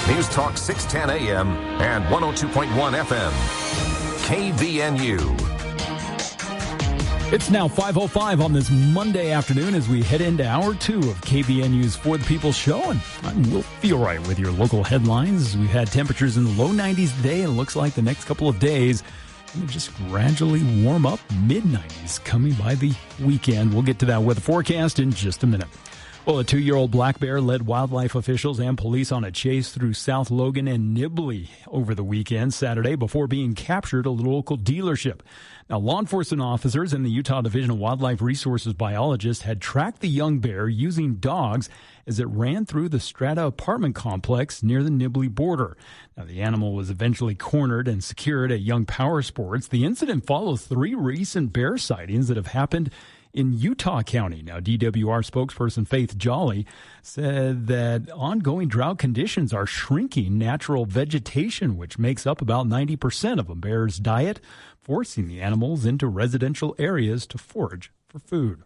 News Talk 610 AM and 102.1 FM. KVNU. It's now 5:05 on this Monday afternoon as we head into hour 2 of KVNU's For the People show. And we'll feel right with your local headlines. We've had temperatures in the low 90s today, and it looks like the next couple of days will just gradually warm up, mid-90s coming by the weekend. We'll get to that weather forecast in just a minute. Well, a 2-year-old black bear led wildlife officials and police on a chase through South Logan and Nibley over the weekend Saturday before being captured at a local dealership. Now, law enforcement officers and the Utah Division of Wildlife Resources biologists had tracked the young bear using dogs as it ran through the Strata apartment complex near the Nibley border. Now, the animal was eventually cornered and secured at Young Power Sports. The incident follows 3 recent bear sightings that have happened in Utah County. Now, DWR spokesperson Faith Jolly said that ongoing drought conditions are shrinking natural vegetation, which makes up about 90% of a bear's diet, forcing the animals into residential areas to forage for food.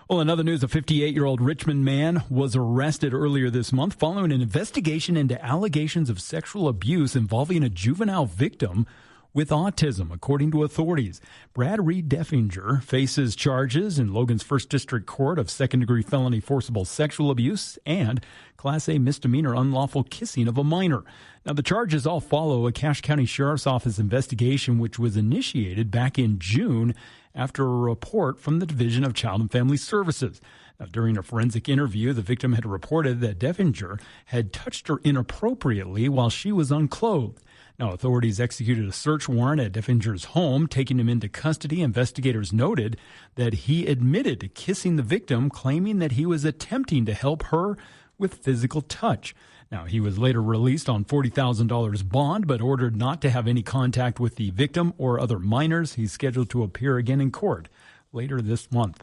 Well, in other news, a 58-year-old Richmond man was arrested earlier this month following an investigation into allegations of sexual abuse involving a juvenile victim with autism, according to authorities. Brad Reed Deffinger faces charges in Logan's 1st District Court of second-degree felony forcible sexual abuse and Class A misdemeanor unlawful kissing of a minor. Now, the charges all follow a Cache County Sheriff's Office investigation, which was initiated back in June after a report from the Division of Child and Family Services. Now, during a forensic interview, the victim had reported that Deffinger had touched her inappropriately while she was unclothed. Now, authorities executed a search warrant at Deffinger's home, taking him into custody. Investigators noted that he admitted to kissing the victim, claiming that he was attempting to help her with physical touch. Now, he was later released on $40,000 bond, but ordered not to have any contact with the victim or other minors. He's scheduled to appear again in court later this month.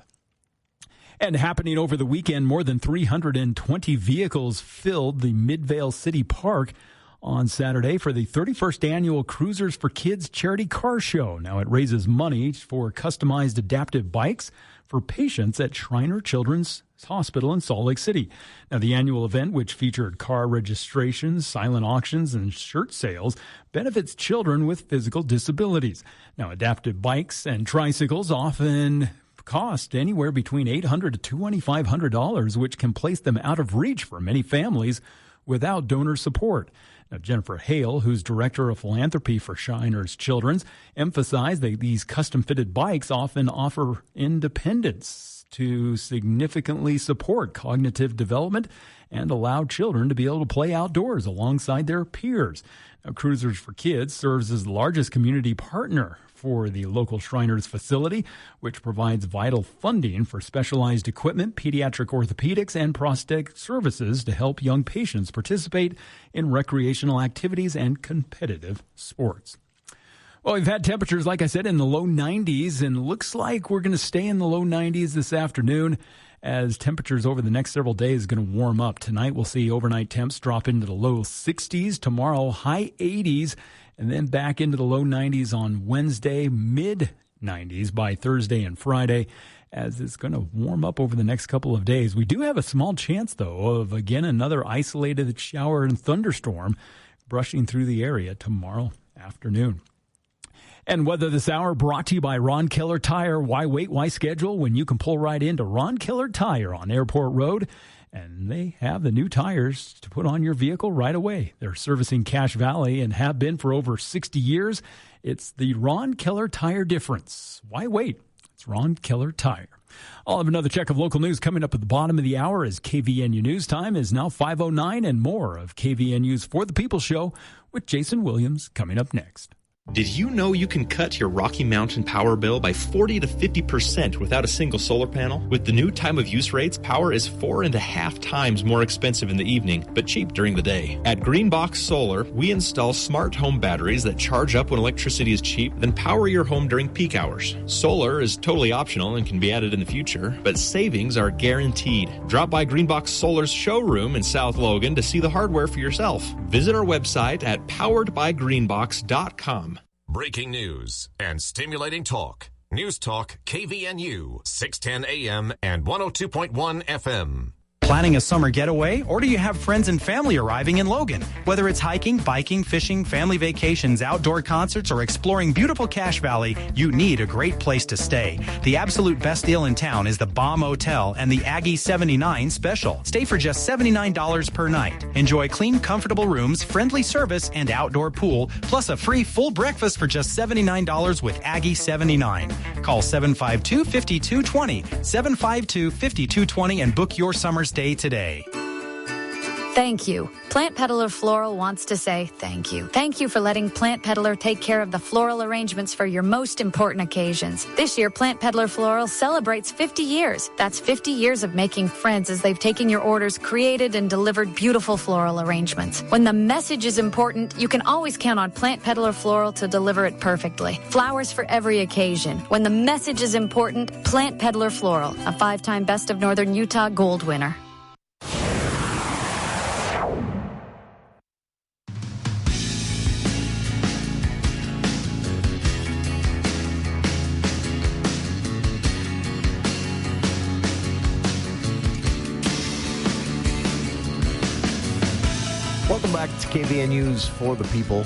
And happening over the weekend, more than 320 vehicles filled the Midvale City Park on Saturday for the 31st annual Cruisers for Kids charity car show. Now, it raises money for customized adaptive bikes for patients at Shriner Children's Hospital in Salt Lake City. Now, the annual event, which featured car registrations, silent auctions, and shirt sales, benefits children with physical disabilities. Now, adaptive bikes and tricycles often cost anywhere between $800 to $2,500, which can place them out of reach for many families without donor support. Now, Jennifer Hale, who's director of philanthropy for Shiner's Children's, emphasized that these custom-fitted bikes often offer independence to significantly support cognitive development and allow children to be able to play outdoors alongside their peers. Now, Cruisers for Kids serves as the largest community partner for the local Shriners facility, which provides vital funding for specialized equipment, pediatric orthopedics, and prosthetic services to help young patients participate in recreational activities and competitive sports. Well, we've had temperatures, like I said, in the low 90s, and looks like we're going to stay in the low 90s this afternoon as temperatures over the next several days are going to warm up. Tonight, we'll see overnight temps drop into the low 60s. Tomorrow, high 80s. And then back into the low 90s on Wednesday, mid-90s by Thursday and Friday, as it's going to warm up over the next couple of days. We do have a small chance, though, of, again, another isolated shower and thunderstorm brushing through the area tomorrow afternoon. And weather this hour brought to you by Ron Keller Tire. Why wait? Why schedule when you can pull right into Ron Keller Tire on Airport Road? And they have the new tires to put on your vehicle right away. They're servicing Cache Valley and have been for over 60 years. It's the Ron Keller Tire difference. Why wait? It's Ron Keller Tire. I'll have another check of local news coming up at the bottom of the hour as KVNU News Time is now 5:09, and more of KVNU's For the People show with Jason Williams coming up next. Did you know you can cut your Rocky Mountain power bill by 40 to 50% without a single solar panel? With the new time of use rates, power is 4.5 times more expensive in the evening, but cheap during the day. At Greenbox Solar, we install smart home batteries that charge up when electricity is cheap, then power your home during peak hours. Solar is totally optional and can be added in the future, but savings are guaranteed. Drop by Greenbox Solar's showroom in South Logan to see the hardware for yourself. Visit our website at poweredbygreenbox.com. Breaking news and stimulating talk. News Talk KVNU 610 AM and 102.1 FM. Planning a summer getaway, or do you have friends and family arriving in Logan? Whether it's hiking, biking, fishing, family vacations, outdoor concerts, or exploring beautiful Cache Valley, you need a great place to stay. The absolute best deal in town is the Bomb Hotel and the Aggie 79 special. Stay for just $79 per night. Enjoy clean, comfortable rooms, friendly service, and outdoor pool, plus a free full breakfast for just $79 with Aggie 79. Call 752-5220, 752-5220, and book your summer stay today. Thank you. Plant Peddler Floral wants to say thank you. Thank you for letting Plant Peddler take care of the floral arrangements for your most important occasions. This year, Plant Peddler Floral celebrates 50 years. That's 50 years of making friends as they've taken your orders, created and delivered beautiful floral arrangements. When the message is important, you can always count on Plant Peddler Floral to deliver it perfectly. Flowers for every occasion. When the message is important, Plant Peddler Floral, a 5-time Best of Northern Utah Gold winner. Welcome back to KVN News for the People.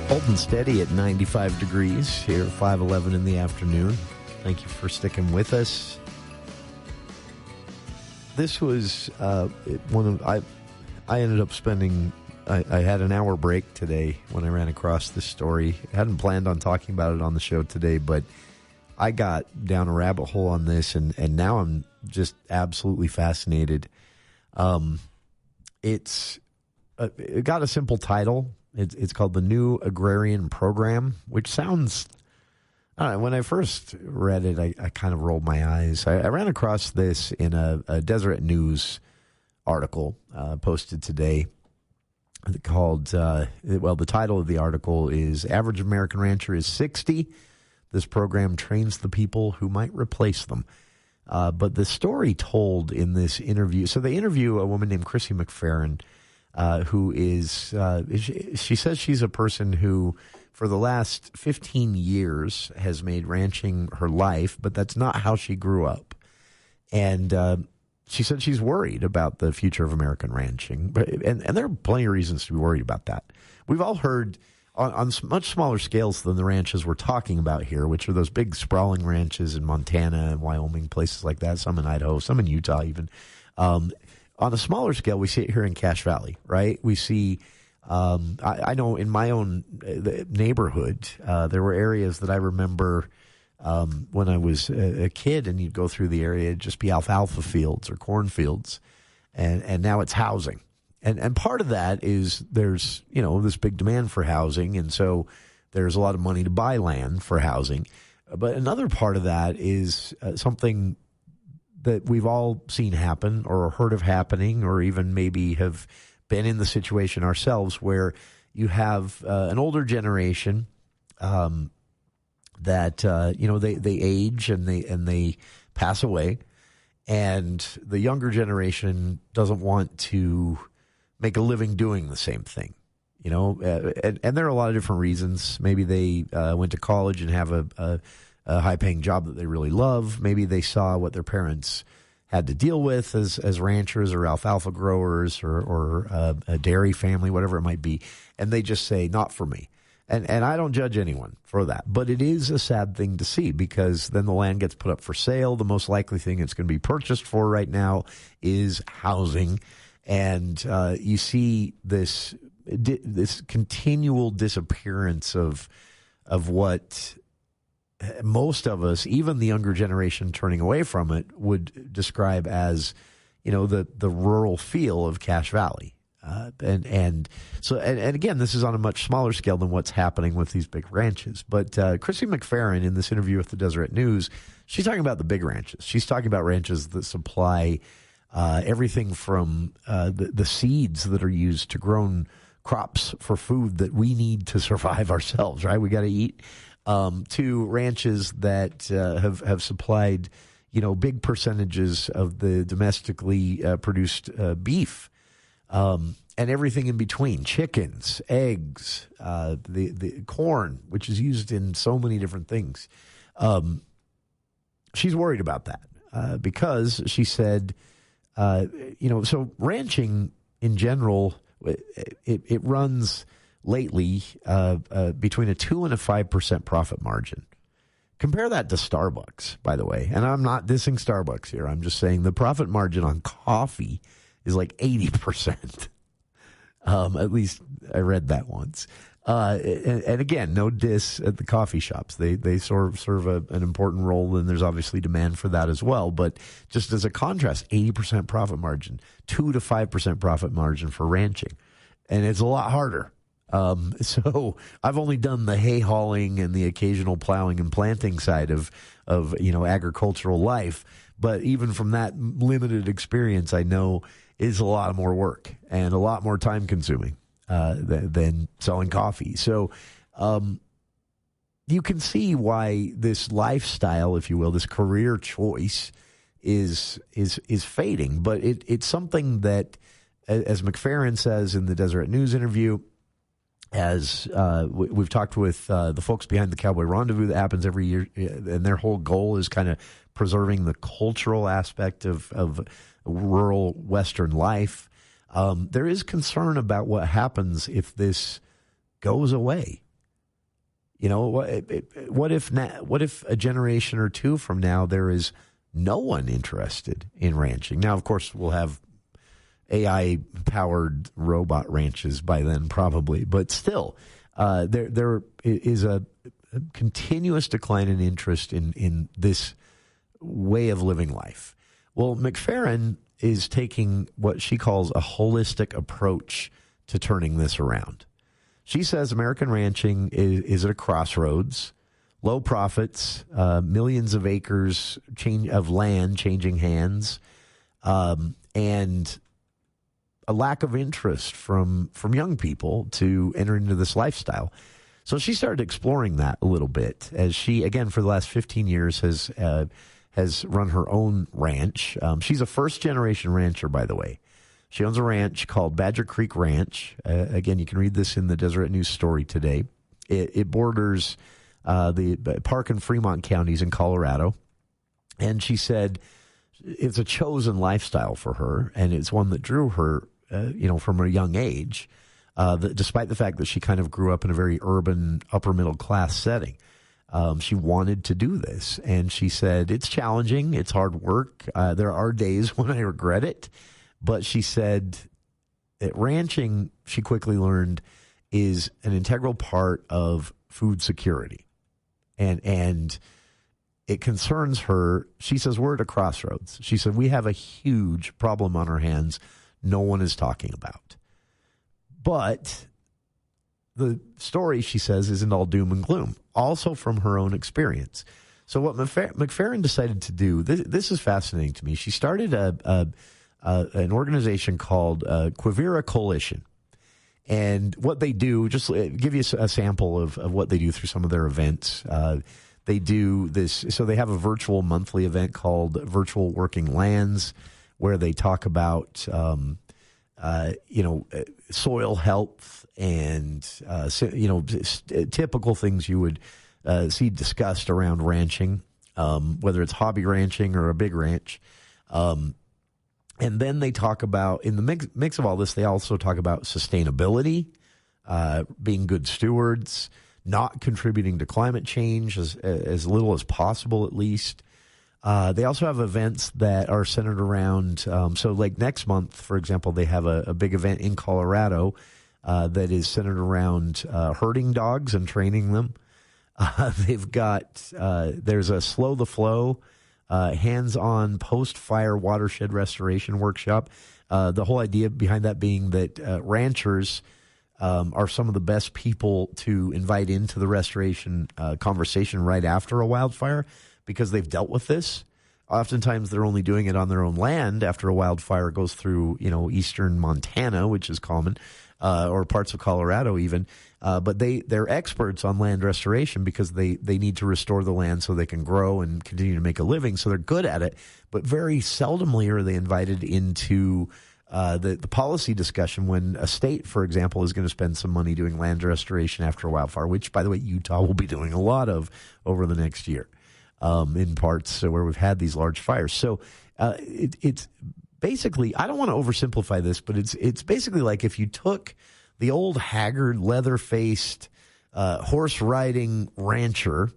Holding steady at 95 degrees here at 5:11 in the afternoon. Thank you for sticking with us. This was I ended up spending. I had an hour break today when I ran across this story. I hadn't planned on talking about it on the show today, but I got down a rabbit hole on this, and now I'm just absolutely fascinated. It got a simple title. It's called the New Agrarian Program, which sounds, I don't know, when I first read it, I kind of rolled my eyes. I ran across this in a Deseret News article posted today called, the title of the article is Average American Rancher is 60. This program trains the people who might replace them. But the story told in this interview, so they interview a woman named Chrissy McFerrin, who is, she says she's a person who, for the last 15 years, has made ranching her life, but that's not how she grew up. And she said she's worried about the future of American ranching, and there are plenty of reasons to be worried about that. We've all heard on much smaller scales than the ranches we're talking about here, which are those big sprawling ranches in Montana and Wyoming, places like that, some in Idaho, some in Utah even. On a smaller scale, we see it here in Cache Valley, right? We see, I know in my own neighborhood, there were areas that I remember when I was a kid, and you'd go through the area, it'd just be alfalfa fields or cornfields, and now it's housing. And part of that is there's, this big demand for housing, and so there's a lot of money to buy land for housing. But another part of that is something that we've all seen happen or heard of happening, or even maybe have been in the situation ourselves, where you have an older generation that they age and they pass away, and the younger generation doesn't want to make a living doing the same thing, and there are a lot of different reasons. Maybe they went to college and have a high-paying job that they really love. Maybe they saw what their parents had to deal with as ranchers or alfalfa growers or a dairy family, whatever it might be, and they just say, not for me. And I don't judge anyone for that, but it is a sad thing to see, because then the land gets put up for sale. The most likely thing it's going to be purchased for right now is housing. And you see this continual disappearance of what most of us, even the younger generation turning away from it, would describe as, the rural feel of Cache Valley. And again, this is on a much smaller scale than what's happening with these big ranches. But Chrissy McFerrin, in this interview with the Deseret News, she's talking about the big ranches. She's talking about ranches that supply everything from the seeds that are used to grown crops for food that we need to survive ourselves, right? We got to eat, to ranches that have supplied, big percentages of the domestically produced beef, and everything in between: chickens, eggs, the corn, which is used in so many different things. She's worried about that. because she said, so ranching in general, it runs lately between a 2 and a 5% profit margin. Compare that to Starbucks, by the way. And I'm not dissing Starbucks here. I'm just saying the profit margin on coffee is like 80%. At least I read that once. And again, no diss at the coffee shops. They serve an important role, and there's obviously demand for that as well. But just as a contrast, 80% profit margin, 2 to 5% profit margin for ranching. And it's a lot harder. So I've only done the hay hauling and the occasional plowing and planting side of agricultural life. But even from that limited experience, I know is a lot more work and a lot more time consuming than selling coffee. So you can see why this lifestyle, if you will, this career choice is fading. But it's something that, as McFerrin says in the Deseret News interview, as we've talked with the folks behind the Cowboy Rendezvous that happens every year, and their whole goal is kind of preserving the cultural aspect of rural Western life. There is concern about what happens if this goes away. What if a generation or two from now there is no one interested in ranching? Now, of course, we'll have AI-powered robot ranches by then, probably. But still, there is a continuous decline in interest in this way of living life. Well, McFerrin is taking what she calls a holistic approach to turning this around. She says American ranching is at a crossroads, low profits, millions of acres of land changing hands, and a lack of interest from young people to enter into this lifestyle. So she started exploring that a little bit as she, again, for the last 15 years has run her own ranch. She's a first-generation rancher, by the way. She owns a ranch called Badger Creek Ranch. Again, you can read this in the Deseret News story today. It borders the Park and Fremont counties in Colorado. And she said it's a chosen lifestyle for her, and it's one that drew her from a young age, despite the fact that she kind of grew up in a very urban, upper-middle-class setting. She wanted to do this, and she said, it's challenging, it's hard work. There are days when I regret it, but she said that ranching, she quickly learned, is an integral part of food security. And it concerns her. She says, we're at a crossroads. She said, we have a huge problem on our hands no one is talking about. But the story, she says, isn't all doom and gloom, also from her own experience. So what McFerrin decided to do, this is fascinating to me. She started an organization called Quivira Coalition. And what they do, just give you a sample of what they do through some of their events. They do this, so they have a virtual monthly event called Virtual Working Lands, where they talk about, soil health and, typical things you would see discussed around ranching, whether it's hobby ranching or a big ranch. And then they talk about, in the mix of all this, they also talk about sustainability, being good stewards, not contributing to climate change as little as possible, at least. They also have events that are centered around, so like next month, for example, they have a big event in Colorado that is centered around herding dogs and training them. They've got, there's a Slow the Flow, hands-on post-fire watershed restoration workshop. The whole idea behind that being that ranchers are some of the best people to invite into the restoration conversation right after a wildfire because they've dealt with this. Oftentimes they're only doing it on their own land after a wildfire goes through, eastern Montana, which is common, or parts of Colorado even. But they're experts on land restoration because they need to restore the land so they can grow and continue to make a living. So they're good at it. But very seldomly are they invited into the policy discussion when a state, for example, is going to spend some money doing land restoration after a wildfire, which, by the way, Utah will be doing a lot of over the next year. in parts where we've had these large fires. So it's basically, I don't want to oversimplify this, but it's basically like if you took the old haggard, leather-faced, horse-riding rancher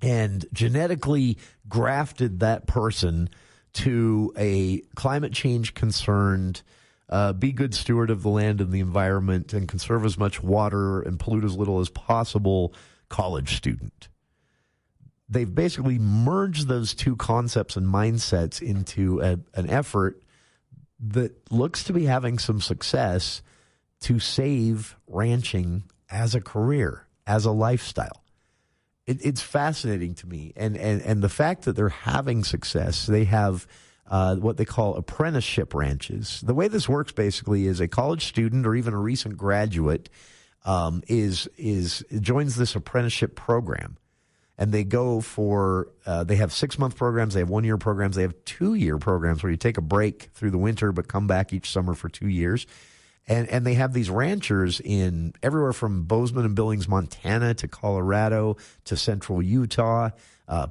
and genetically grafted that person to a climate change concerned, be good steward of the land and the environment and conserve as much water and pollute as little as possible college student. They've basically merged those two concepts and mindsets into an effort that looks to be having some success to save ranching as a career, as a lifestyle. It's fascinating to me. And the fact that they're having success, they have what they call apprenticeship ranches. The way this works basically is a college student or even a recent graduate joins this apprenticeship program. And they go for, they have 6-month programs, they have 1-year programs, they have 2-year programs where you take a break through the winter but come back each summer for 2 years. And they have these ranchers in everywhere from Bozeman and Billings, Montana to Colorado to central Utah,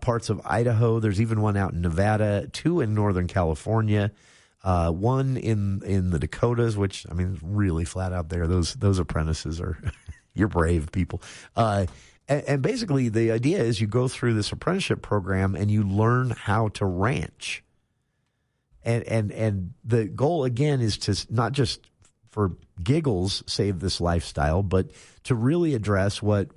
parts of Idaho. There's even one out in Nevada, 2 in Northern California, 1 in the Dakotas, which, I mean, is really flat out there. Those apprentices are, you're brave people. And basically the idea is you go through this apprenticeship program and you learn how to ranch. And the goal, again, is to not just for giggles save this lifestyle, but to really address what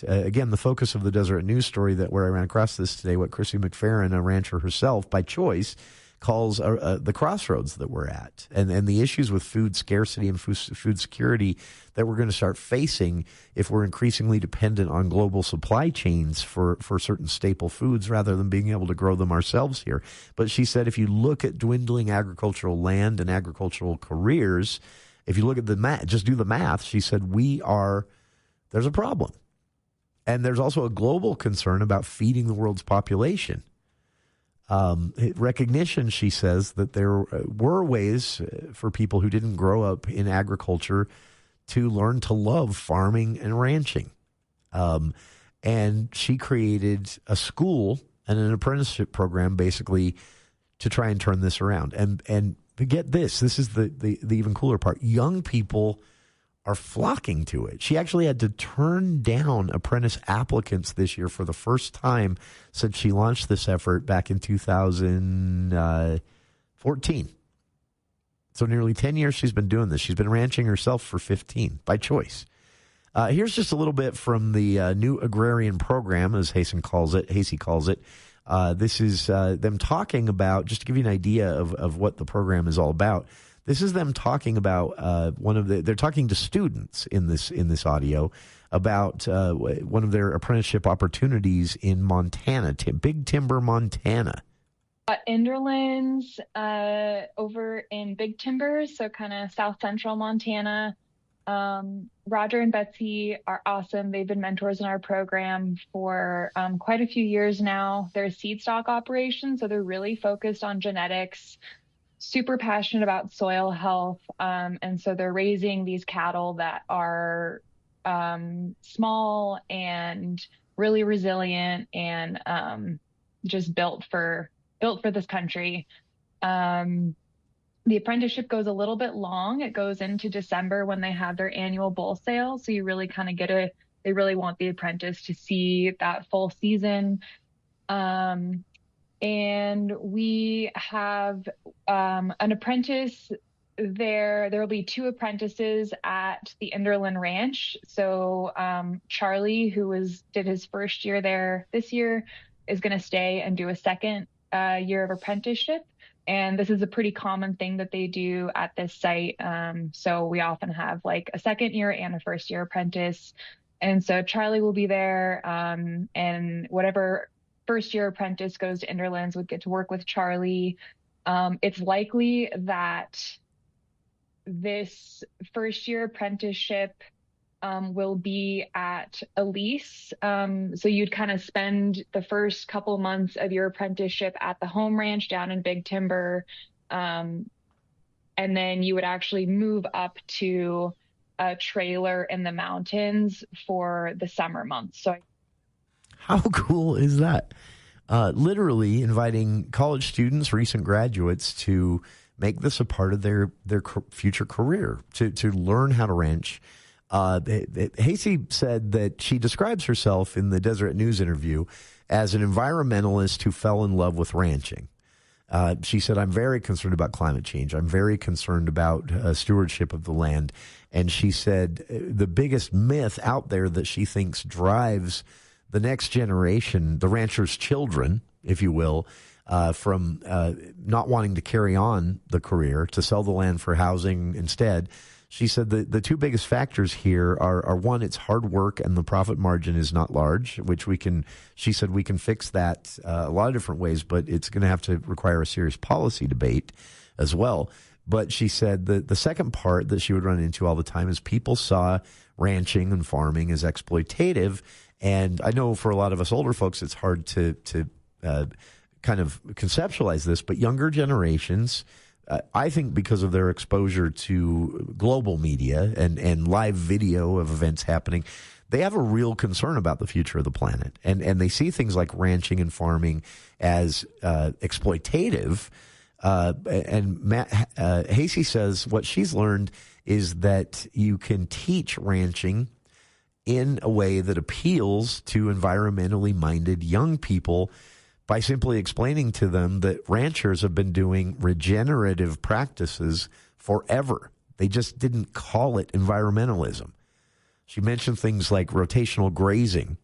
again, the focus of the Deseret News story where I ran across this today, what Chrissy McFerrin, a rancher herself by choice, calls the crossroads that we're at and the issues with food scarcity and food security that we're going to start facing if we're increasingly dependent on global supply chains for certain staple foods rather than being able to grow them ourselves here. But she said if you look at dwindling agricultural land and agricultural careers, if you look at the math, just do the math, she said, there's a problem. And there's also a global concern about feeding the world's population. Recognition, she says, that there were ways for people who didn't grow up in agriculture to learn to love farming and ranching. And she created a school and an apprenticeship program basically to try and turn this around. And get this is the even cooler part. Young people are flocking to it. She actually had to turn down apprentice applicants this year for the first time since she launched this effort back in 2014. So nearly 10 years she's been doing this. She's been ranching herself for 15 by choice. Here's just a little bit from the new Agrarian Program, as Hasey calls it. This is them talking about, just to give you an idea of what the program is all about. This is them talking about they're talking to students in this audio about one of their apprenticeship opportunities in Montana, Big Timber, Montana. Inderlands over in Big Timber, so kind of south central Montana. Roger and Betsy are awesome. They've been mentors in our program for quite a few years now. They're a seed stock operation, so they're really focused on genetics, super passionate about soil health. And so they're raising these cattle that are small and really resilient and just built for this country. The apprenticeship goes a little bit long. It goes into December when they have their annual bull sale. So you really kind of they really want the apprentice to see that full season. And we have an apprentice there. There will be 2 apprentices at the Inderland Ranch. So Charlie, who did his first year there this year, is going to stay and do a second year of apprenticeship. And this is a pretty common thing that they do at this site. So we often have like a second year and a first year apprentice. And so Charlie will be there. And whatever first year apprentice goes to Inderlands would get to work with Charlie. It's likely that this first year apprenticeship will be at a lease. So you'd kind of spend the first couple of months of your apprenticeship at the home ranch down in Big Timber. And then you would actually move up to a trailer in the mountains for the summer months. So How cool is that? Literally inviting college students, recent graduates, to make this a part of their future career, to learn how to ranch. Hasey said that she describes herself in the Deseret News interview as an environmentalist who fell in love with ranching. She said, I'm very concerned about climate change. I'm very concerned about stewardship of the land. And she said the biggest myth out there that she thinks drives the next generation, the ranchers' children, if you will, from not wanting to carry on the career, to sell the land for housing instead. She said the two biggest factors here are one, it's hard work and the profit margin is not large, which she said we can fix that a lot of different ways, but it's going to have to require a serious policy debate as well. But she said the second part that she would run into all the time is people saw ranching and farming as exploitative. And I know for a lot of us older folks, it's hard to kind of conceptualize this, but younger generations, I think because of their exposure to global media and live video of events happening, they have a real concern about the future of the planet. And they see things like ranching and farming as exploitative. And Hasey says what she's learned is that you can teach ranching in a way that appeals to environmentally minded young people by simply explaining to them that ranchers have been doing regenerative practices forever. They just didn't call it environmentalism. She mentioned things like rotational grazing.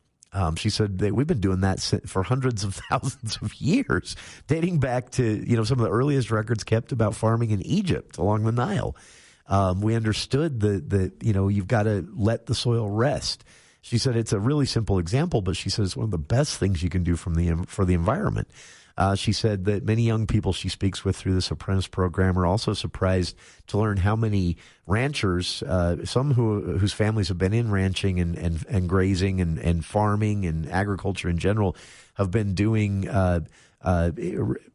She said that we've been doing that for hundreds of thousands of years, dating back to some of the earliest records kept about farming in Egypt along the Nile. We understood that you've got to let the soil rest. She said it's a really simple example, but she says it's one of the best things you can do for the environment. She said that many young people she speaks with through this apprentice program are also surprised to learn how many ranchers, some whose families have been in ranching and grazing and farming and agriculture in general, have been doing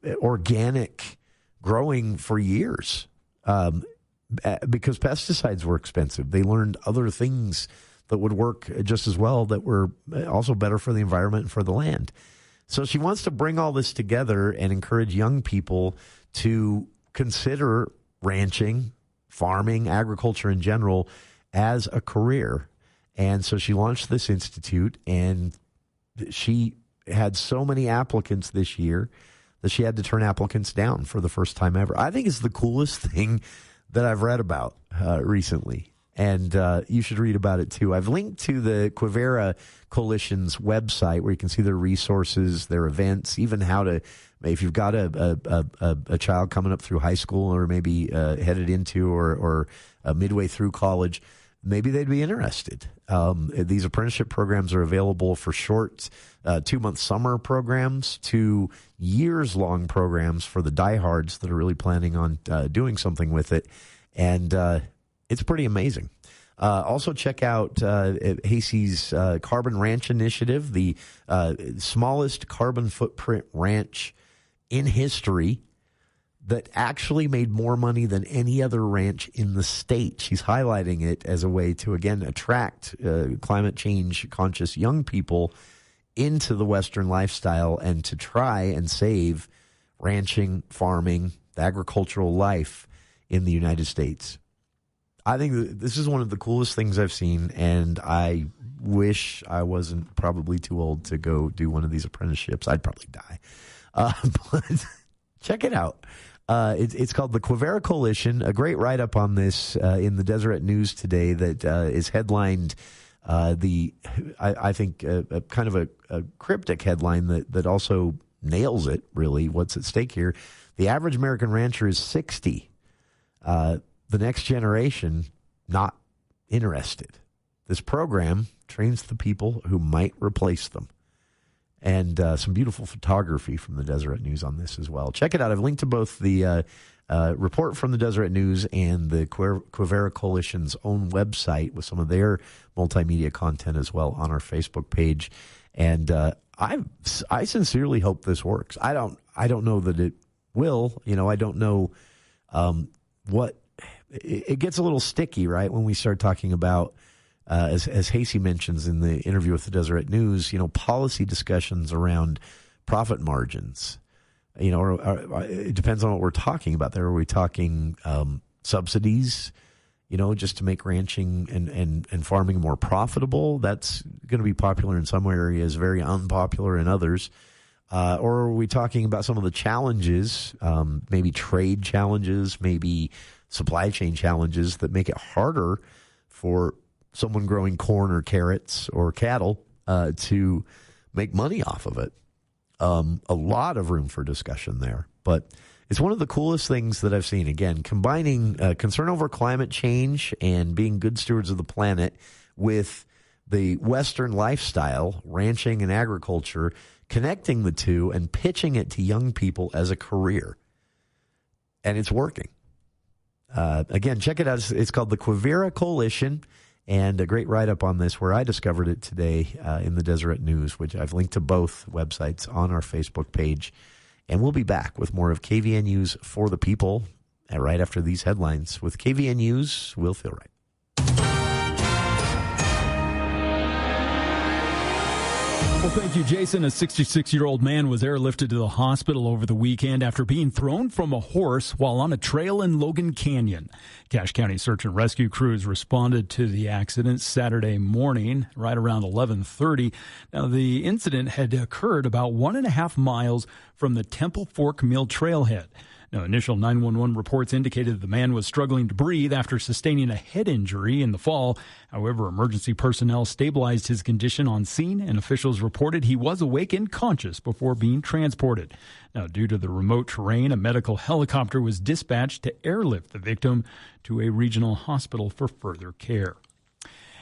organic growing for years because pesticides were expensive. They learned other things that would work just as well, that were also better for the environment and for the land. So she wants to bring all this together and encourage young people to consider ranching, farming, agriculture in general as a career. And so she launched this institute, and she had so many applicants this year that she had to turn applicants down for the first time ever. I think it's the coolest thing that I've read about recently. And you should read about it, too. I've linked to the Quivira Coalition's website where you can see their resources, their events, even how to, if you've got a child coming up through high school or maybe headed into or midway through college, maybe they'd be interested. These apprenticeship programs are available for short 2-month summer programs to years-long programs for the diehards that are really planning on doing something with it. And it's pretty amazing. Also, check out Hasey's Carbon Ranch Initiative, the smallest carbon footprint ranch in history that actually made more money than any other ranch in the state. She's highlighting it as a way to, again, attract climate change conscious young people into the Western lifestyle and to try and save ranching, farming, the agricultural life in the United States. I think this is one of the coolest things I've seen, and I wish I wasn't probably too old to go do one of these apprenticeships. I'd probably die. But check it out. It's called the Quivira Coalition, a great write-up on this in the Deseret News today that is headlined I think kind of a cryptic headline that also nails it, really, what's at stake here. The average American rancher is 60. The next generation, not interested. This program trains the people who might replace them. And some beautiful photography from the Deseret News on this as well. Check it out. I've linked to both the report from the Deseret News and the Quivira Coalition's own website with some of their multimedia content as well on our Facebook page. And I sincerely hope this works. I don't know that it will. I don't know what. It gets a little sticky, right, when we start talking about as Hasey mentions in the interview with the Deseret News, policy discussions around profit margins. Or it depends on what we're talking about there. Are we talking subsidies, just to make ranching and farming more profitable? That's going to be popular in some areas, very unpopular in others. Or are we talking about some of the challenges, maybe trade challenges, maybe supply chain challenges that make it harder for someone growing corn or carrots or cattle to make money off of it? A lot of room for discussion there, but it's one of the coolest things that I've seen. Again, combining concern over climate change and being good stewards of the planet with the Western lifestyle, ranching and agriculture, connecting the two and pitching it to young people as a career. And it's working. Again, check it out. It's called the Quivira Coalition. And a great write-up on this where I discovered it today in the Deseret News, which I've linked to both websites on our Facebook page. And we'll be back with more of KVNU's For the People right after these headlines. With KVNU's We'll Feel Right. Well, thank you, Jason. A 66-year-old man was airlifted to the hospital over the weekend after being thrown from a horse while on a trail in Logan Canyon. Cache County search and rescue crews responded to the accident Saturday morning, right around 11:30. Now, the incident had occurred about 1.5 miles from the Temple Fork Mill trailhead. Now, initial 911 reports indicated the man was struggling to breathe after sustaining a head injury in the fall. However, emergency personnel stabilized his condition on scene, and officials reported he was awake and conscious before being transported. Now, due to the remote terrain, a medical helicopter was dispatched to airlift the victim to a regional hospital for further care.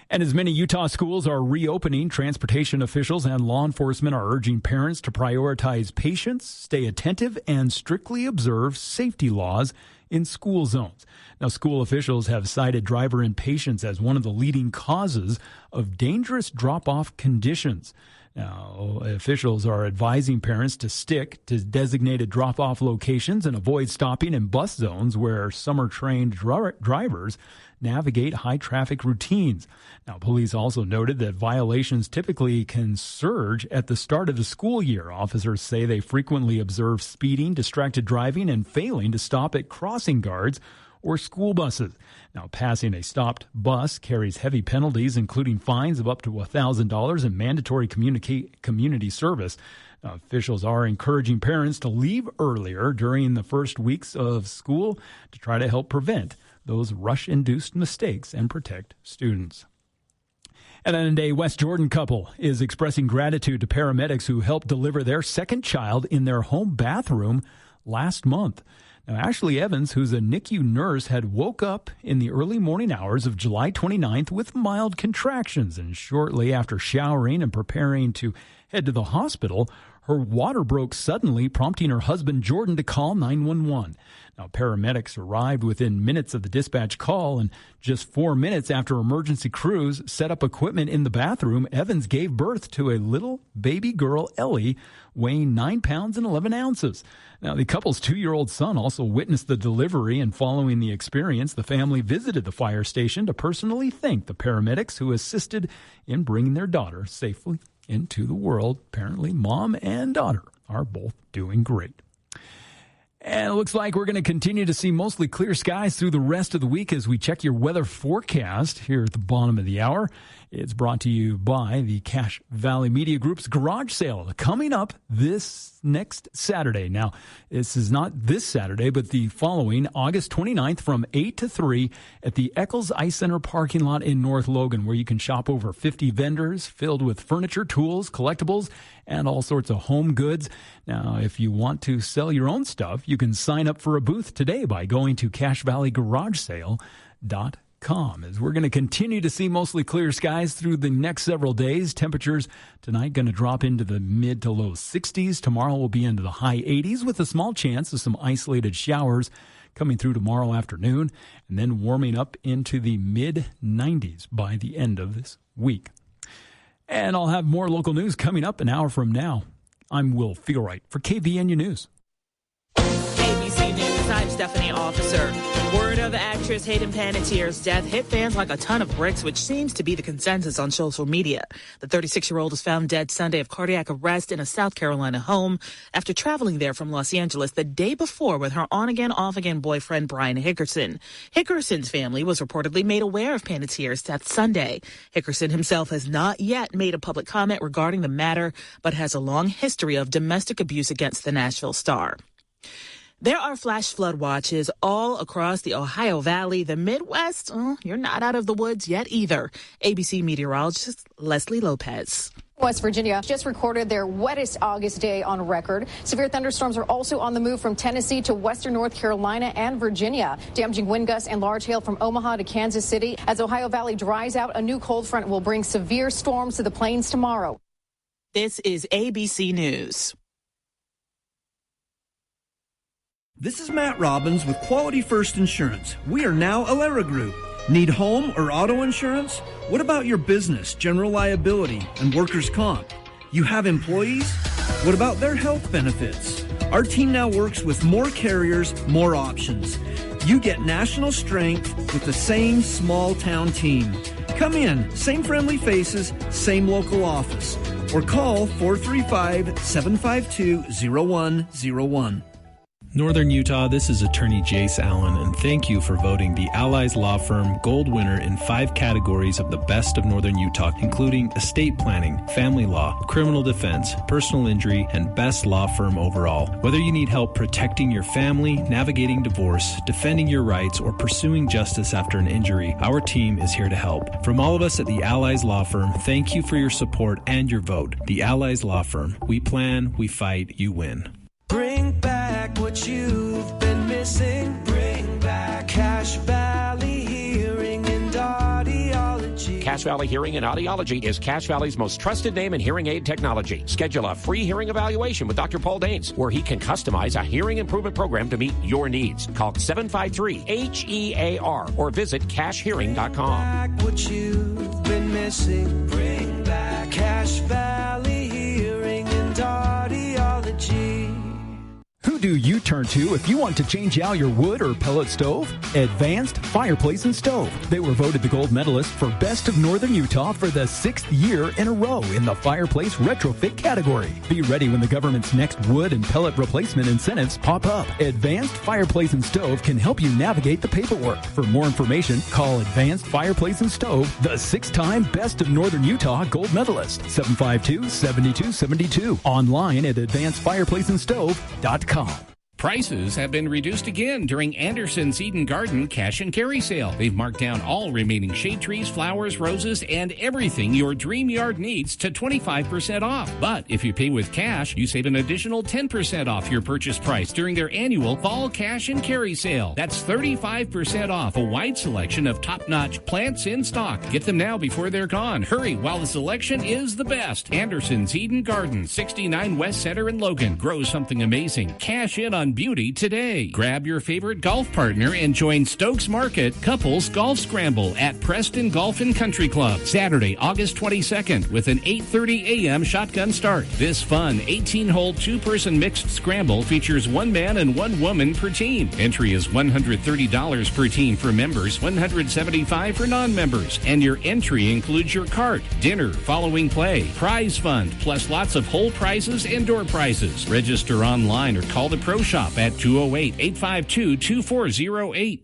And as many Utah schools are reopening, transportation officials and law enforcement are urging parents to prioritize patience, stay attentive, and strictly observe safety laws in school zones. Now, school officials have cited driver impatience as one of the leading causes of dangerous drop-off conditions. Now, officials are advising parents to stick to designated drop-off locations and avoid stopping in bus zones where summer-trained drivers navigate high-traffic routines. Now, police also noted that violations typically can surge at the start of the school year. Officers say they frequently observe speeding, distracted driving, and failing to stop at crossing guards or school buses. Now, passing a stopped bus carries heavy penalties, including fines of up to $1,000 and mandatory community service. Now, officials are encouraging parents to leave earlier during the first weeks of school to try to help prevent those rush-induced mistakes and protect students. And a West Jordan couple is expressing gratitude to paramedics who helped deliver their second child in their home bathroom last month. Now, Ashley Evans, who's a NICU nurse, had woke up in the early morning hours of July 29th with mild contractions, and shortly after showering and preparing to head to the hospital, her water broke suddenly, prompting her husband Jordan to call 911. Now, paramedics arrived within minutes of the dispatch call, and just 4 minutes after emergency crews set up equipment in the bathroom, Evans gave birth to a little baby girl, Ellie, weighing 9 pounds and 11 ounces. Now, the couple's 2-year-old son also witnessed the delivery, and following the experience, the family visited the fire station to personally thank the paramedics who assisted in bringing their daughter safely into the world. Apparently, mom and daughter are both doing great. And it looks like we're going to continue to see mostly clear skies through the rest of the week as we check your weather forecast here at the bottom of the hour. It's brought to you by the Cache Valley Media Group's garage sale coming up this next Saturday. Now, this is not this Saturday, but the following, August 29th from 8 to 3 at the Eccles Ice Center parking lot in North Logan, where you can shop over 50 vendors filled with furniture, tools, collectibles, and all sorts of home goods. Now, if you want to sell your own stuff, you can sign up for a booth today by going to CacheValleyGarageSale.com. As we're going to continue to see mostly clear skies through the next several days. Temperatures tonight going to drop into the mid to low 60s. Tomorrow will be into the high 80s with a small chance of some isolated showers coming through tomorrow afternoon, and then warming up into the mid 90s by the end of this week. And I'll have more local news coming up an hour from now. I'm Will Feelright for KVNU News. ABC News. I'm Stephanie Officer. Word of actress Hayden Panettiere's death hit fans like a ton of bricks, which seems to be the consensus on social media. The 36-year-old was found dead Sunday of cardiac arrest in a South Carolina home after traveling there from Los Angeles the day before with her on-again, off-again boyfriend, Brian Hickerson. Hickerson's family was reportedly made aware of Panettiere's death Sunday. Hickerson himself has not yet made a public comment regarding the matter, but has a long history of domestic abuse against the Nashville star. There are flash flood watches all across the Ohio Valley. The Midwest, you're not out of the woods yet either. ABC meteorologist Leslie Lopez. West Virginia just recorded their wettest August day on record. Severe thunderstorms are also on the move from Tennessee to western North Carolina and Virginia. Damaging wind gusts and large hail from Omaha to Kansas City. As Ohio Valley dries out, a new cold front will bring severe storms to the plains tomorrow. This is ABC News. This is Matt Robbins with Quality First Insurance. We are now Alera Group. Need home or auto insurance? What about your business, general liability, and workers' comp? You have employees? What about their health benefits? Our team now works with more carriers, more options. You get national strength with the same small town team. Come in, same friendly faces, same local office. Or call 435-752-0101. Northern Utah, this is attorney Jace Allen, and thank you for voting the Allies Law Firm Gold winner in 5 categories of the best of Northern Utah, including estate planning, family law, criminal defense, personal injury, and best law firm overall. Whether you need help protecting your family, navigating divorce, defending your rights, or pursuing justice after an injury, our team is here to help. From all of us at the Allies Law Firm, thank you for your support and your vote. The Allies Law Firm. We plan, we fight, you win. Bring back what you've been missing. Bring back Cache Valley Hearing and Audiology. Cache Valley Hearing and Audiology is Cache Valley's most trusted name in hearing aid technology. Schedule a free hearing evaluation with Dr. Paul Danes, where he can customize a hearing improvement program to meet your needs. Call 753-HEAR or visit CacheHearing.com. Back what you've been missing. Bring back Cache Valley Hearing and Audiology. Who do you turn to if you want to change out your wood or pellet stove? Advanced Fireplace and Stove. They were voted the gold medalist for Best of Northern Utah for the 6th year in a row in the fireplace retrofit category. Be ready when the government's next wood and pellet replacement incentives pop up. Advanced Fireplace and Stove can help you navigate the paperwork. For more information, call Advanced Fireplace and Stove, the 6-time Best of Northern Utah gold medalist. 752-7272. Online at advancedfireplaceandstove.com. Prices have been reduced again during Anderson's Eden Garden Cash and Carry Sale. They've marked down all remaining shade trees, flowers, roses, and everything your dream yard needs to 25% off. But if you pay with cash, you save an additional 10% off your purchase price during their annual Fall Cash and Carry Sale. That's 35% off a wide selection of top-notch plants in stock. Get them now before they're gone. Hurry while the selection is the best. Anderson's Eden Garden, 69 West Center in Logan. Grow something amazing. Cash in on beauty today. Grab your favorite golf partner and join Stokes Market Couples Golf Scramble at Preston Golf and Country Club, Saturday, August 22nd, with an 8:30 a.m. shotgun start. This fun 18-hole 2-person mixed scramble features 1 man and 1 woman per team. Entry is $130 per team for members, $175 for non-members, and your entry includes your cart, dinner, following play, prize fund, plus lots of whole prizes and door prizes. Register online or call the Pro Shop at 208-852-2408.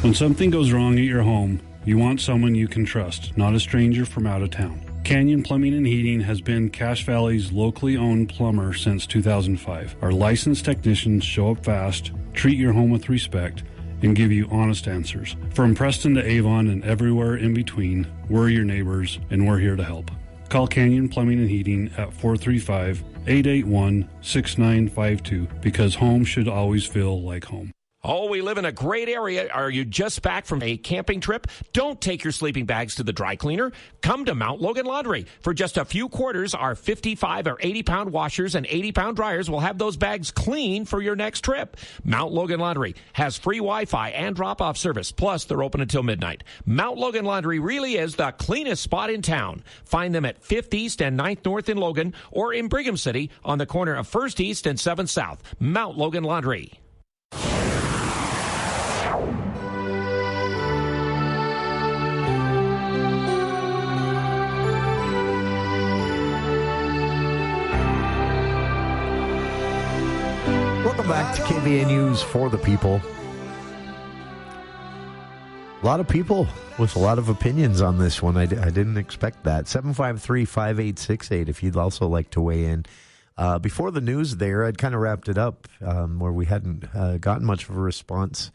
When something goes wrong at your home, you want someone you can trust, not a stranger from out of town. Canyon Plumbing and Heating has been Cache Valley's locally owned plumber since 2005. Our licensed technicians show up fast, treat your home with respect, and give you honest answers. From Preston to Avon and everywhere in between, we're your neighbors, and we're here to help. Call Canyon Plumbing and Heating at 435-881-6952 because home should always feel like home. Oh, we live in a great area. Are you just back from a camping trip? Don't take your sleeping bags to the dry cleaner. Come to Mount Logan Laundry. For just a few quarters, our 55 or 80-pound washers and 80-pound dryers will have those bags clean for your next trip. Mount Logan Laundry has free Wi-Fi and drop-off service. Plus, they're open until midnight. Mount Logan Laundry really is the cleanest spot in town. Find them at 5th East and 9th North in Logan or in Brigham City on the corner of 1st East and 7th South. Mount Logan Laundry. back to KVN News for the people. A lot of people with a lot of opinions on this one. I didn't expect that. 753-5868 if you'd also like to weigh in. Before the news there, I'd kind of wrapped it up where we hadn't gotten much of a response.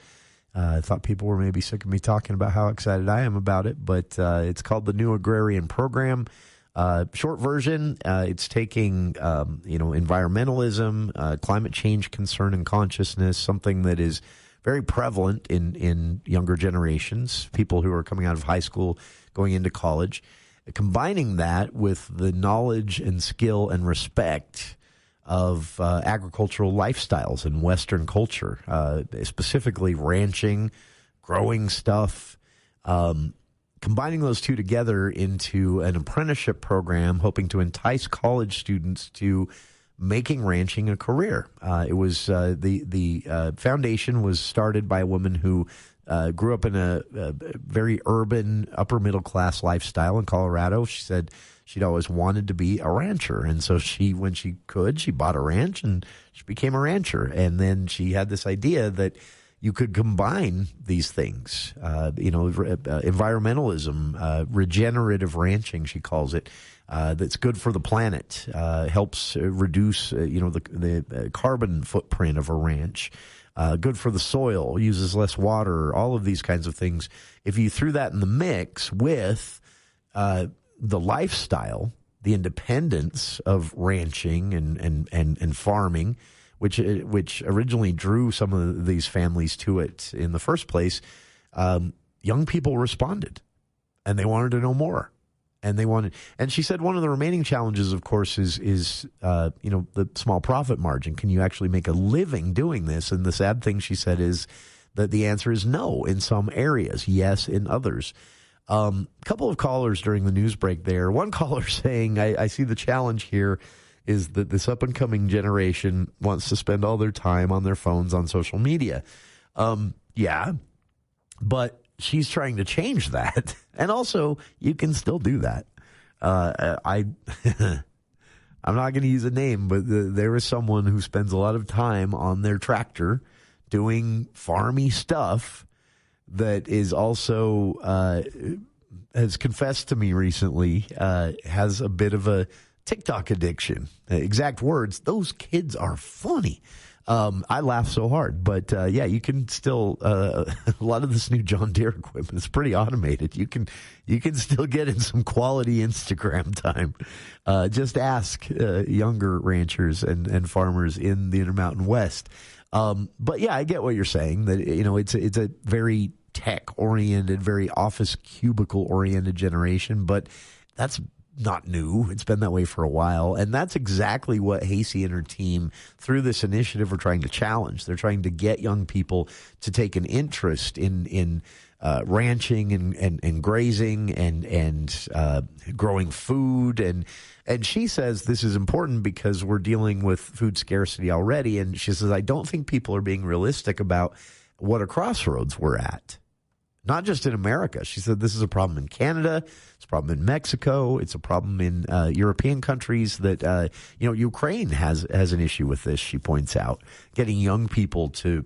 I thought people were maybe sick of me talking about how excited I am about it, but it's called the new Agrarian Program. Short version, it's taking, environmentalism, climate change concern and consciousness, something that is very prevalent in younger generations, people who are coming out of high school, going into college, combining that with the knowledge and skill and respect of agricultural lifestyles in Western culture, specifically ranching, growing stuff, combining those two together into an apprenticeship program, hoping to entice college students to making ranching a career. It was the foundation was started by a woman who grew up in a very urban, upper middle class lifestyle in Colorado. She said she'd always wanted to be a rancher, and so when she could, she bought a ranch and she became a rancher. And then she had this idea that you could combine these things, environmentalism, regenerative ranching, she calls it. That's good for the planet, helps reduce, the carbon footprint of a ranch, good for the soil, uses less water, all of these kinds of things. If you threw that in the mix with the lifestyle, the independence of ranching and farming, which originally drew some of these families to it in the first place, young people responded, and they wanted to know more. And she said one of the remaining challenges, of course, is the small profit margin. Can you actually make a living doing this? And the sad thing, she said, is that the answer is no in some areas, yes in others. A couple of callers during the news break there. One caller saying, I see the challenge here is that this up-and-coming generation wants to spend all their time on their phones on social media. Yeah, but she's trying to change that. And also, you can still do that. I'm not going to use a name, but there is someone who spends a lot of time on their tractor doing farmy stuff that is also, has confessed to me recently, has a bit of a TikTok addiction. Exact words, those kids are funny. I laugh so hard, but you can still a lot of this new John Deere equipment is pretty automated. You can still get in some quality Instagram time. Just ask younger ranchers and farmers in the Intermountain West. But yeah, I get what you're saying. That it's a very tech oriented, very office cubicle oriented generation, but that's not new. It's been that way for a while. And that's exactly what Hasey and her team, through this initiative, are trying to challenge. They're trying to get young people to take an interest in ranching and grazing and growing food. And she says this is important because we're dealing with food scarcity already. And she says, I don't think people are being realistic about what a crossroads we're at. Not just in America. She said this is a problem in Canada. It's a problem in Mexico. It's a problem in European countries that, Ukraine has an issue with this, she points out. Getting young people to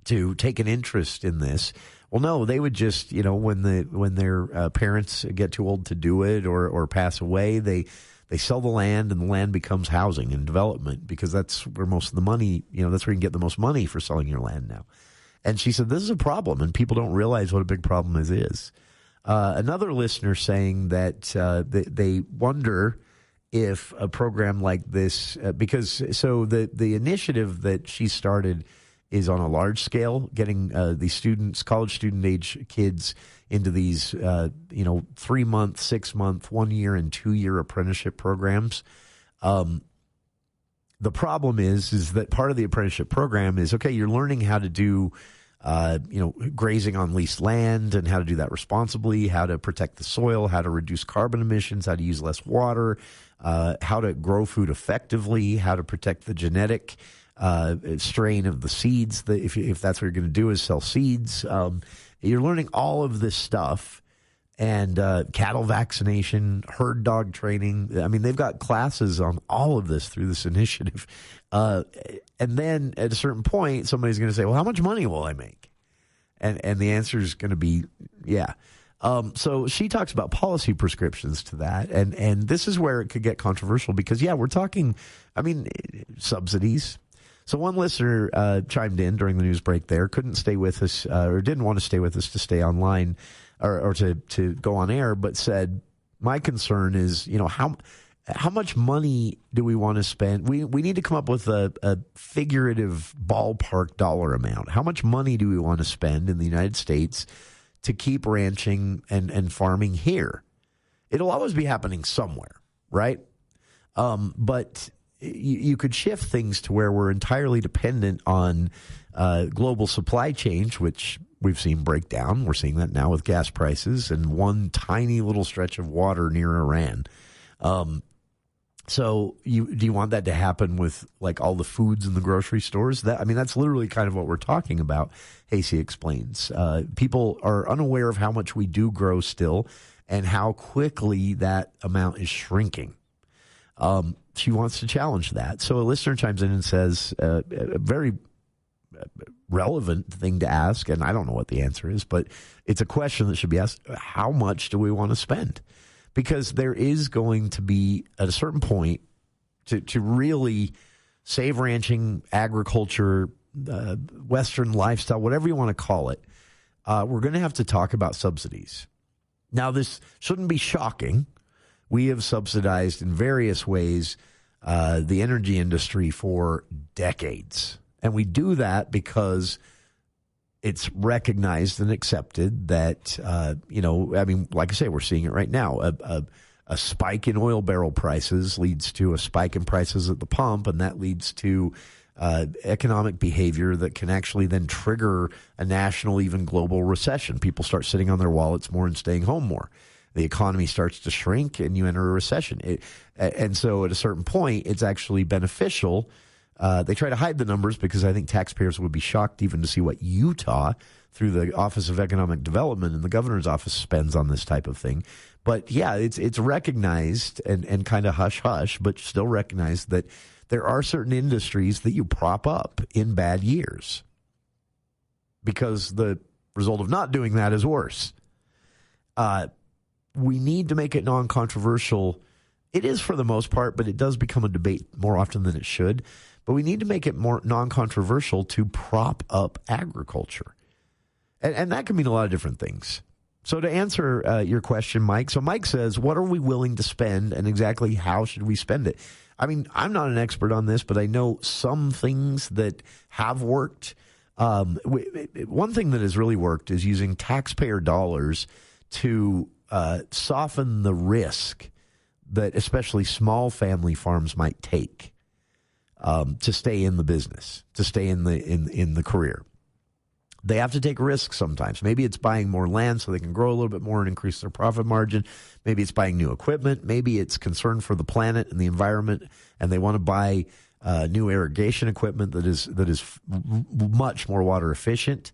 take an interest in this. Well, no, they would just, when their parents get too old to do it or pass away, they sell the land and the land becomes housing and development because that's where most of the money, that's where you can get the most money for selling your land now. And she said, this is a problem, and people don't realize what a big problem this is. Another listener saying that they wonder if a program like this, because the initiative that she started is on a large scale, getting these students, college student age kids into these, 3-month, 6-month, 1 year, and 2 year apprenticeship programs. The problem is that part of the apprenticeship program is, okay, you're learning how to do, grazing on leased land and how to do that responsibly, how to protect the soil, how to reduce carbon emissions, how to use less water, how to grow food effectively, how to protect the genetic strain of the seeds. If that's what you're going to do is sell seeds. You're learning all of this stuff. and cattle vaccination, herd dog training. I mean, they've got classes on all of this through this initiative. And then at a certain point, somebody's going to say, well, how much money will I make? And the answer is going to be, yeah. So she talks about policy prescriptions to that. And this is where it could get controversial because, yeah, we're talking, I mean, subsidies. So one listener chimed in during the news break there, couldn't stay with us or didn't want to stay with us to stay online or to go on air, but said, my concern is, you know, how much money do we want to spend? We need to come up with a figurative ballpark dollar amount. How much money do we want to spend in the United States to keep ranching and farming here? It'll always be happening somewhere, right? But you could shift things to where we're entirely dependent on global supply chains, which we've seen break down. We're seeing that now with gas prices and one tiny little stretch of water near Iran. So do you want that to happen with like all the foods in the grocery stores? That's literally kind of what we're talking about. Hasey explains. People are unaware of how much we do grow still and how quickly that amount is shrinking. She wants to challenge that. So a listener chimes in and says a very relevant thing to ask, and I don't know what the answer is, but it's a question that should be asked. How much do we want to spend? Because there is going to be, at a certain point, to really save ranching, agriculture, Western lifestyle, whatever you want to call it, we're going to have to talk about subsidies. Now, this shouldn't be shocking. We have subsidized in various ways the energy industry for decades. And we do that because it's recognized and accepted that, like I say, we're seeing it right now. A spike in oil barrel prices leads to a spike in prices at the pump, and that leads to economic behavior that can actually then trigger a national, even global recession. People start sitting on their wallets more and staying home more. The economy starts to shrink, and you enter a recession. And so at a certain point, it's actually beneficial. They try to hide the numbers because I think taxpayers would be shocked even to see what Utah, through the Office of Economic Development and the governor's office, spends on this type of thing. But yeah, it's recognized and kind of hush-hush, but still recognized that there are certain industries that you prop up in bad years because the result of not doing that is worse. We need to make it non-controversial. It is for the most part, but it does become a debate more often than it should. But we need to make it more non-controversial to prop up agriculture. And that can mean a lot of different things. So to answer your question, Mike, so Mike says, what are we willing to spend and exactly how should we spend it? I mean, I'm not an expert on this, but I know some things that have worked. One thing that has really worked is using taxpayer dollars to soften the risk that especially small family farms might take to stay in the business, to stay in the career. They have to take risks sometimes. Maybe it's buying more land so they can grow a little bit more and increase their profit margin. Maybe it's buying new equipment. Maybe it's concern for the planet and the environment, and they want to buy new irrigation equipment that is much more water efficient.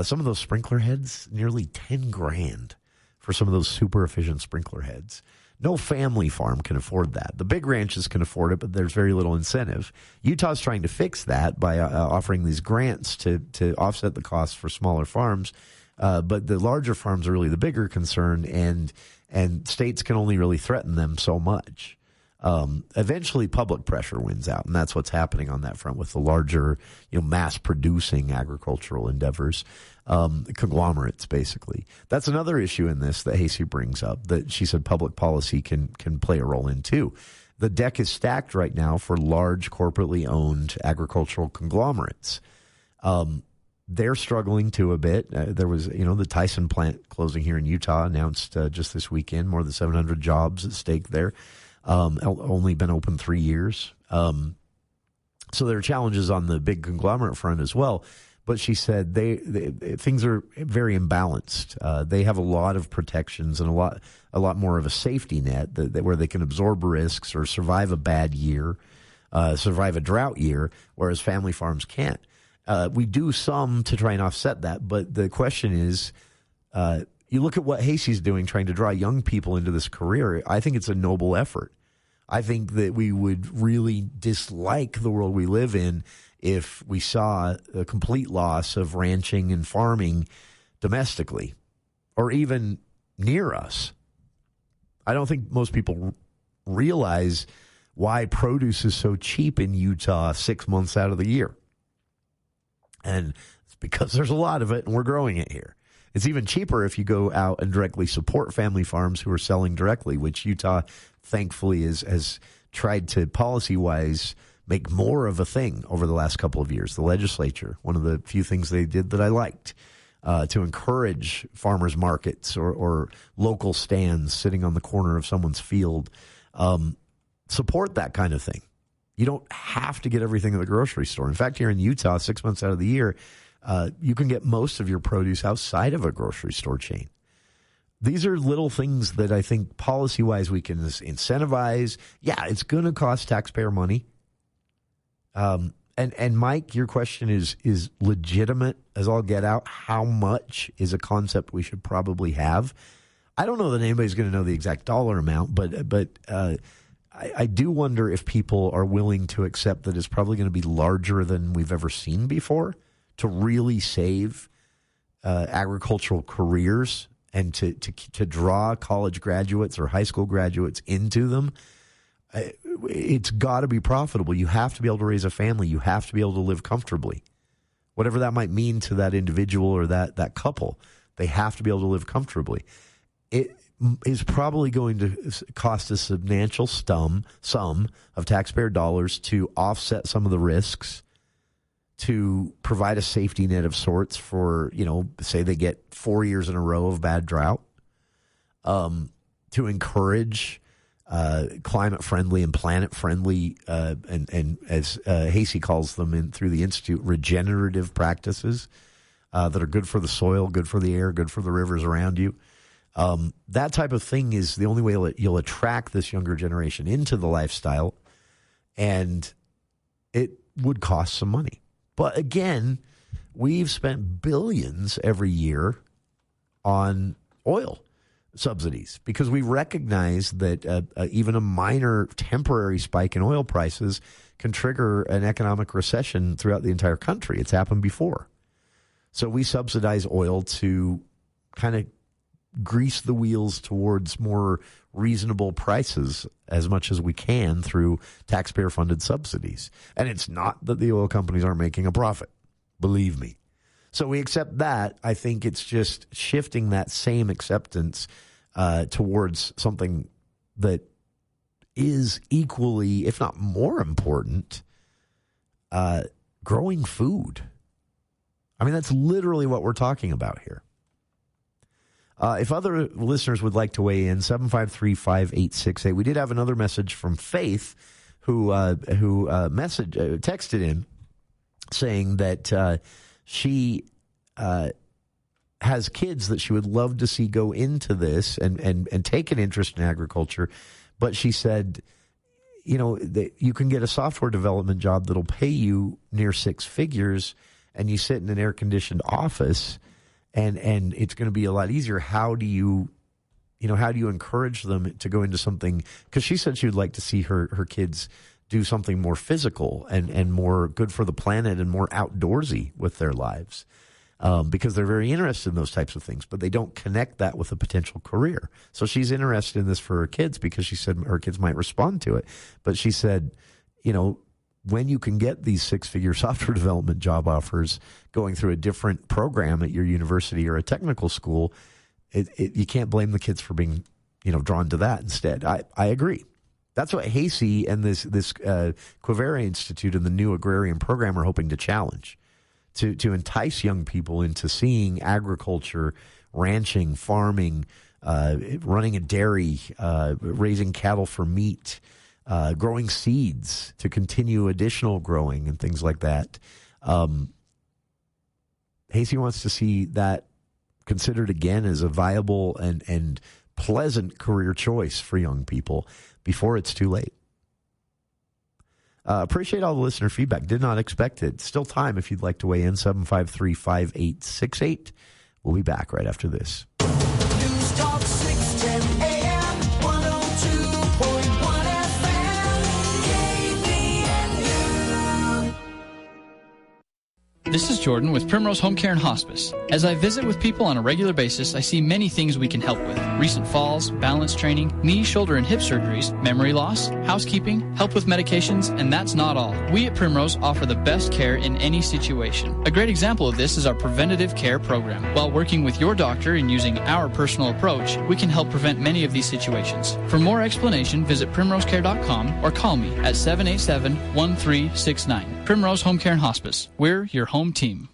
Some of those sprinkler heads, nearly $10,000 for some of those super efficient sprinkler heads. No family farm can afford that. The big ranches can afford it, but there's very little incentive. Utah's trying to fix that by offering these grants to offset the costs for smaller farms. But the larger farms are really the bigger concern, and states can only really threaten them so much. Eventually, public pressure wins out, and that's what's happening on that front with the larger, mass-producing agricultural endeavors. Conglomerates, basically. That's another issue in this that Hasey brings up that she said public policy can play a role in too. The deck is stacked right now for large corporately owned agricultural conglomerates. They're struggling too a bit. There was, the Tyson plant closing here in Utah announced just this weekend, more than 700 jobs at stake there. Only been open 3 years. So there are challenges on the big conglomerate front as well. But she said things are very imbalanced. They have a lot of protections and a lot more of a safety net where they can absorb risks or survive a bad year, survive a drought year, whereas family farms can't. We do some to try and offset that, but the question is, you look at what Hasey's doing, trying to draw young people into this career. I think it's a noble effort. I think that we would really dislike the world we live in if we saw a complete loss of ranching and farming domestically or even near us. I don't think most people realize why produce is so cheap in Utah 6 months out of the year. And it's because there's a lot of it and we're growing it here. It's even cheaper if you go out and directly support family farms who are selling directly, which Utah, thankfully, has tried to policy-wise make more of a thing over the last couple of years. The legislature, one of the few things they did that I liked, to encourage farmers markets or local stands sitting on the corner of someone's field. Support that kind of thing. You don't have to get everything at the grocery store. In fact, here in Utah, 6 months out of the year, you can get most of your produce outside of a grocery store chain. These are little things that I think policy-wise we can incentivize. Yeah, it's going to cost taxpayer money. And Mike, your question is legitimate as all get out. How much is a concept we should probably have? I don't know that anybody's going to know the exact dollar amount, but I do wonder if people are willing to accept that it's probably going to be larger than we've ever seen before to really save agricultural careers and to draw college graduates or high school graduates into them. It's got to be profitable. You have to be able to raise a family. You have to be able to live comfortably. Whatever that might mean to that individual or that couple, they have to be able to live comfortably. It is probably going to cost a substantial sum of taxpayer dollars to offset some of the risks, to provide a safety net of sorts for, say they get 4 years in a row of bad drought, to encourage climate-friendly and planet-friendly, and as Hasey calls them through the Institute, regenerative practices that are good for the soil, good for the air, good for the rivers around you. That type of thing is the only way you'll attract this younger generation into the lifestyle, and it would cost some money. But again, we've spent billions every year on oil subsidies because we recognize that even a minor temporary spike in oil prices can trigger an economic recession throughout the entire country. It's happened before. So we subsidize oil to kind of grease the wheels towards more reasonable prices as much as we can through taxpayer-funded subsidies. And it's not that the oil companies aren't making a profit. Believe me. So we accept that. I think it's just shifting that same acceptance towards something that is equally, if not more important, growing food. I mean, that's literally what we're talking about here. If other listeners would like to weigh in, 753-5868. We did have another message from Faith who texted in saying that she has kids that she would love to see go into this and take an interest in agriculture. But she said, that you can get a software development job that'll pay you near six figures and you sit in an air-conditioned office and it's going to be a lot easier. How do you encourage them to go into something? Because she said she would like to see her kids do something more physical and more good for the planet and more outdoorsy with their lives, because they're very interested in those types of things, but they don't connect that with a potential career. So she's interested in this for her kids because she said her kids might respond to it. But she said, when you can get these six-figure software development job offers going through a different program at your university or a technical school, you can't blame the kids for being, drawn to that instead. I agree. That's what Hasey and this Quivera Institute and the new Agrarian Program are hoping to challenge, to entice young people into seeing agriculture, ranching, farming, running a dairy, raising cattle for meat, growing seeds to continue additional growing and things like that. Hasey wants to see that considered again as a viable and pleasant career choice for young people before it's too late. Appreciate all the listener feedback. Did not expect it. Still time if you'd like to weigh in, 753-5868. We'll be back right after this. Talk 610 AM, 102.1 FM, KBNU. This is Jordan with Primrose Home Care and Hospice. As I visit with people on a regular basis, I see many things we can help with. Recent falls, balance training, knee, shoulder, and hip surgeries, memory loss, housekeeping, help with medications, and that's not all. We at Primrose offer the best care in any situation. A great example of this is our preventative care program. While working with your doctor and using our personal approach, we can help prevent many of these situations. For more explanation, visit primrosecare.com or call me at 787-1369. Primrose Home Care and Hospice. We're your home team.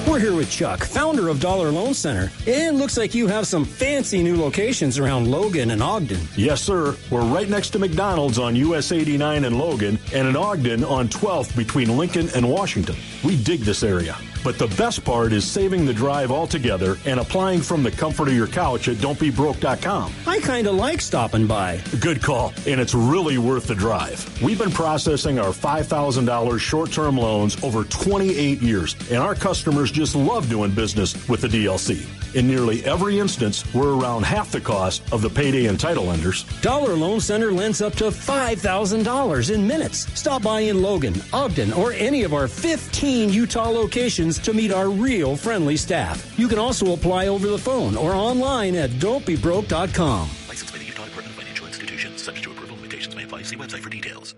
We're here with Chuck, founder of Dollar Loan Center. It looks like you have some fancy new locations around Logan and Ogden. Yes, sir. We're right next to McDonald's on US 89 in Logan and in Ogden on 12th between Lincoln and Washington. We dig this area. But the best part is saving the drive altogether and applying from the comfort of your couch at don'tbebroke.com. I kind of like stopping by. Good call, and it's really worth the drive. We've been processing our $5,000 short-term loans over 28 years, and our customers just love doing business with the DLC. In nearly every instance, we're around half the cost of the payday and title lenders. Dollar Loan Center lends up to $5,000 in minutes. Stop by in Logan, Ogden, or any of our 15 Utah locations to meet our real friendly staff. You can also apply over the phone or online at don'tbebroke.com. Licensed by the Utah Department of Financial Institutions. Subject to approval. Limitations may apply. See website for details.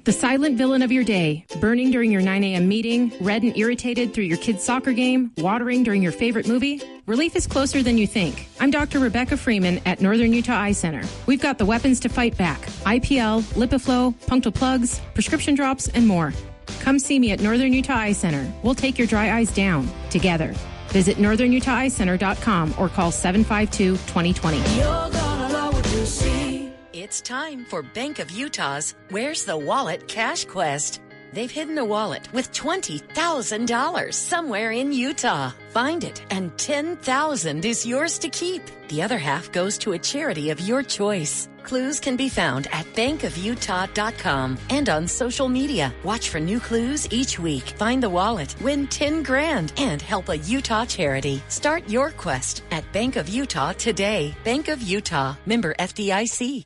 The silent villain of your day, burning during your 9 a.m. meeting, red and irritated through your kid's soccer game, watering during your favorite movie? Relief is closer than you think. I'm Dr. Rebecca Freeman at Northern Utah Eye Center. We've got the weapons to fight back. IPL, Lipiflow, punctal plugs, prescription drops, and more. Come see me at Northern Utah Eye Center. We'll take your dry eyes down together. Visit northernutaheyecenter.com or call 752-2020. You're gonna love what you see. It's time for Bank of Utah's Where's the Wallet Cash Quest. They've hidden a wallet with $20,000 somewhere in Utah. Find it, and $10,000 is yours to keep. The other half goes to a charity of your choice. Clues can be found at bankofutah.com and on social media. Watch for new clues each week. Find the wallet, win $10,000, and help a Utah charity. Start your quest at Bank of Utah today. Bank of Utah, member FDIC.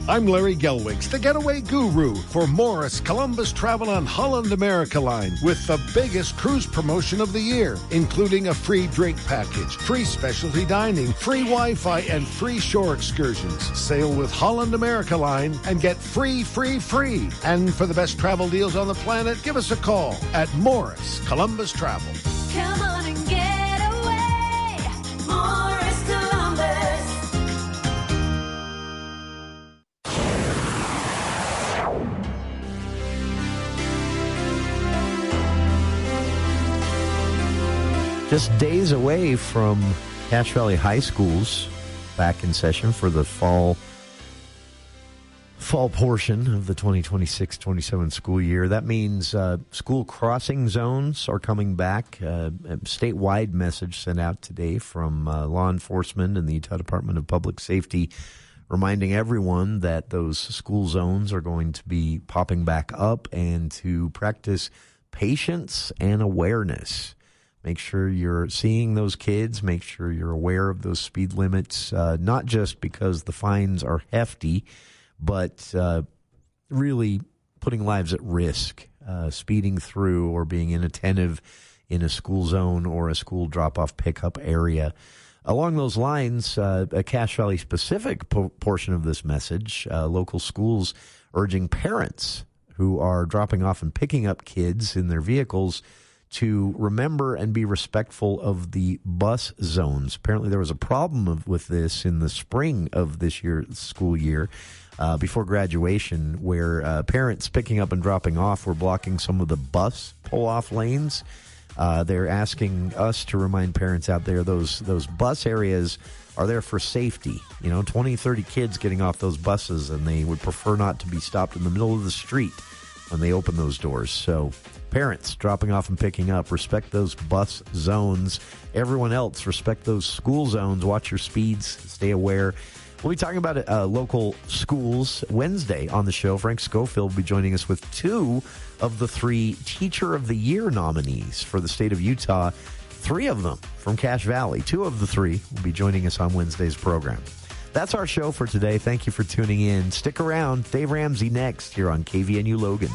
I'm Larry Gelwigs, the getaway guru for Morris Columbus Travel on Holland America Line with the biggest cruise promotion of the year, including a free drink package, free specialty dining, free Wi-Fi, and free shore excursions. Sail with Holland America Line and get free. And for the best travel deals on the planet, give us a call at Morris Columbus Travel. Come on and get away, Morris Columbus. Just days away from Cache Valley High Schools back in session for the fall portion of the 2026-27 school year. That means school crossing zones are coming back. A statewide message sent out today from law enforcement and the Utah Department of Public Safety reminding everyone that those school zones are going to be popping back up and to practice patience and awareness. Make sure you're seeing those kids. Make sure you're aware of those speed limits, not just because the fines are hefty, but really putting lives at risk, speeding through or being inattentive in a school zone or a school drop-off pickup area. Along those lines, a Cache Valley-specific portion of this message, local schools urging parents who are dropping off and picking up kids in their vehicles to remember and be respectful of the bus zones. Apparently there was a problem with this in the spring of this school year, before graduation, where parents picking up and dropping off were blocking some of the bus pull-off lanes. They're asking us to remind parents out there those bus areas are there for safety. 20, 30 kids getting off those buses, and they would prefer not to be stopped in the middle of the street when they open those doors. So parents dropping off and picking up, respect those bus zones. Everyone else, respect those school zones. Watch your speeds. Stay aware. We'll be talking about local schools Wednesday on the show. Frank Schofield will be joining us with 2 of the 3 Teacher of the Year nominees for the state of Utah. 3 of them from Cache Valley. 2 of the 3 will be joining us on Wednesday's program. That's our show for today. Thank you for tuning in. Stick around. Dave Ramsey next here on KVNU Logan.